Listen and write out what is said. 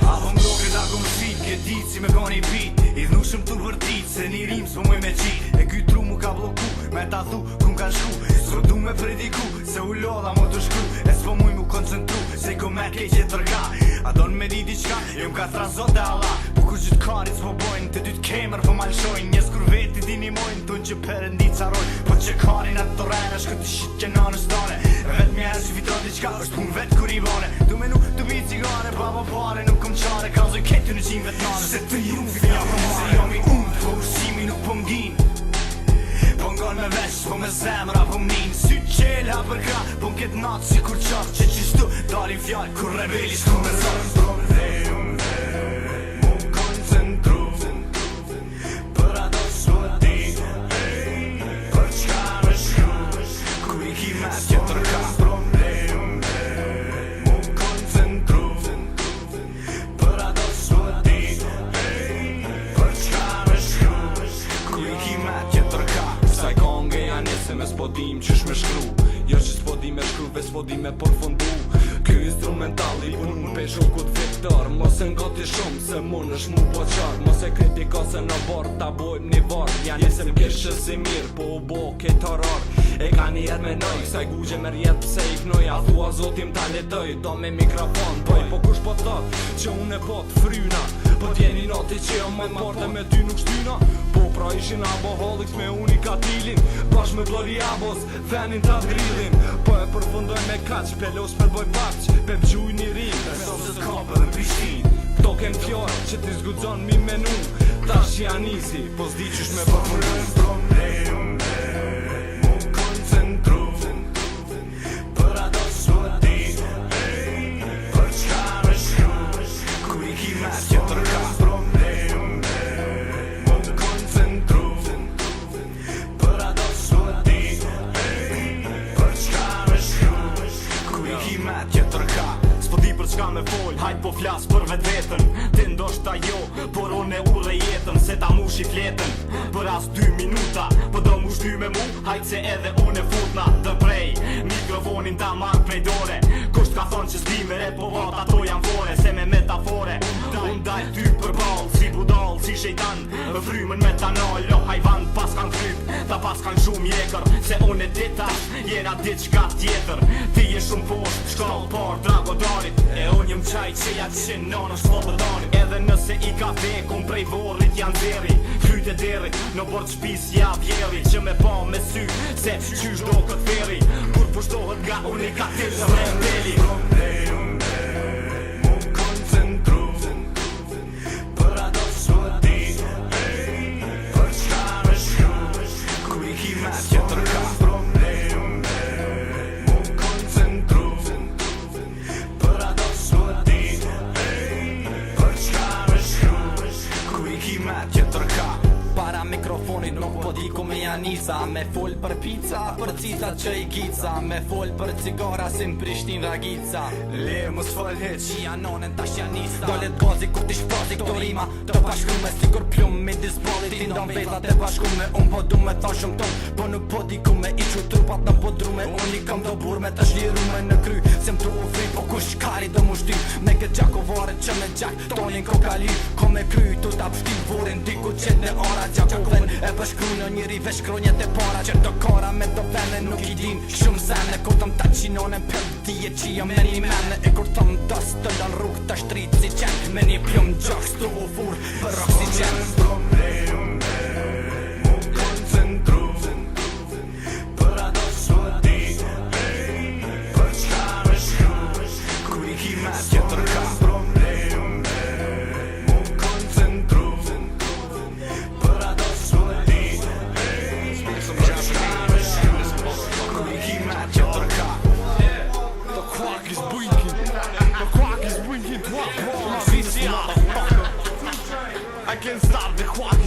Apo mblokë da kom shqit, ke ditë si me koni pit I dhnushëm të vërtit, se një rimë s'po muj me qit E ky tru mu ka bloku, me ta thu ku m'ka shku S'po du me prediku, se u lodha mo të shkru E s'po muj mu koncentru, se I ko me kej që tërka A don me di diqka, jo m'ka thra zot e Allah Po kur gjithë karit s'po bojnë, të dytë kemer po malshojnë Njes kur veti dinimojnë, tun që përëndi carojnë Po që karin atë të rejnë, është këtë shit që nanës tane Vet me e që vitot diqka, është pun vet kur I bane Du menu, du bi cigare, baba pare, nuk kom qare Kazoj ketë në qimë vet nane Se të ju fja për mare Se jam I unë, po ushimi nuk po m'gin Po ngon me vesh, po me zemra po m'nin Sy qela për ka, po m'ket natë si kur qatë Që qishtu, dalin fjall, kur rebeli shku me zonë Mu koncentru Për ato s'po di Për qka me shku Ku I ki me tjetër ka Mu koncentru Për ato s'po di Për qka me shku Ku I ki me tjetër ka Saj konge janë se me s'po dim qysh me shkru Jo që s'po di me shkru, ve s'po di me përfundu Ky instrumental I pun më peshu kut Viktor Mos e ngoti shumë se mun është mu po qar Mos e kritiko se në bord ta bojmë një vard Janë se m'kishë si mirë po u bo kejt horror E ka njerë me nëj, saj gugje me rjetë pse I knoj A thua zotim ta letoj, do me mikrofon Boj, po kush po thot që unë e po të fryna Po t'jeni noti që jo më porte me ty nuk shtyna Po pra ishin aboholiks me unikatilin Bash me Gloriabos, fenin ta drillin Po e përfundoj me kaq, pelos për boj bakq Pe bgjuj një rim, Besom se t'kape dhe Prishtin Kto ken fjallë që t'i zgudzon mi menu Tash janë easy, po s'di qysh me përfundu Mu koncentru Për ato s'po di Për qka me shku Ku I ki me tjetër ka Mu koncentru Për ato s'po di Për qka me shku Ku I ki me tjetër ka S'po di për qka me fol Hajt po flas për vet vetën Ti ndoshta jo Por unë e urre jetën Se ta mushi fletën Për as 2 minuta Po do mush 2 me mu Hajt se edhe unë e futna Të prej Mikrofonin ta marrë prej dore Kusht ka thonë që s'di me rap Po vat ato janë fore Se me metafore Unë daj ty për ball Si budall, si shejtan Më frymën me tanol O hajvan pas kan kryp Ta pas kan shumë jekër Se unë e ditash Jena dit qka tjetër Ti je shumë posht Shkall par dragodarit E unë jem qaj që ja qenë nonë slobëdanit Edhe nëse I kafe Kom prej vorrit janë deri Kryt e derit Në bord shpis ja vjeri Që me pa me sy Se qysh do këtë feri Kur pushtohet nga unikativ Në rebeli Mu koncentru Për ato s'po di Për qka me shku Ku I ki me tjetër ka Mu koncentru Për ato s'po di Për qka me shku Ku I ki me tjetër ka Para mikrofonit nuk po di ku me janisa Me fol për pizza, për cica që I gica Me fol për cigara si në Prishtin Ragica Le mos fol heq Janonen tash janisa Dolet gazi kur ti shpazi këto rima Të bashkume si kur plum me disballit Ti ndon vetat e bashkume Unë po du me tha shumë ton Po nuk po di ku me I qu trupat në podrume Unë I kam do burme të shlirume në kry Se më tru u fri po kush kari do mu shty Me këtë gjakovare që me gjak Tonin kokali Ko me kry tu ta pështi vorin Diku qet në ara gjakoven E bashkru në njëri vesh kronjet e para Që do kara me do vene nuk I din Shumë zene kur tëm ta qinonen për dije që jam me një mene E kur tëm das të lan rrug të shtrit si qen Me një plum gjak stru u fur për oksigen Mu koncentru Për ato s'po di Për qka me shku Ku I ki me tjetër ka Mu koncentru Për ato s'po di Për qka me shku Ku I ki me tjetër ka The clock is blinking The clock is blinking I can't stop the clock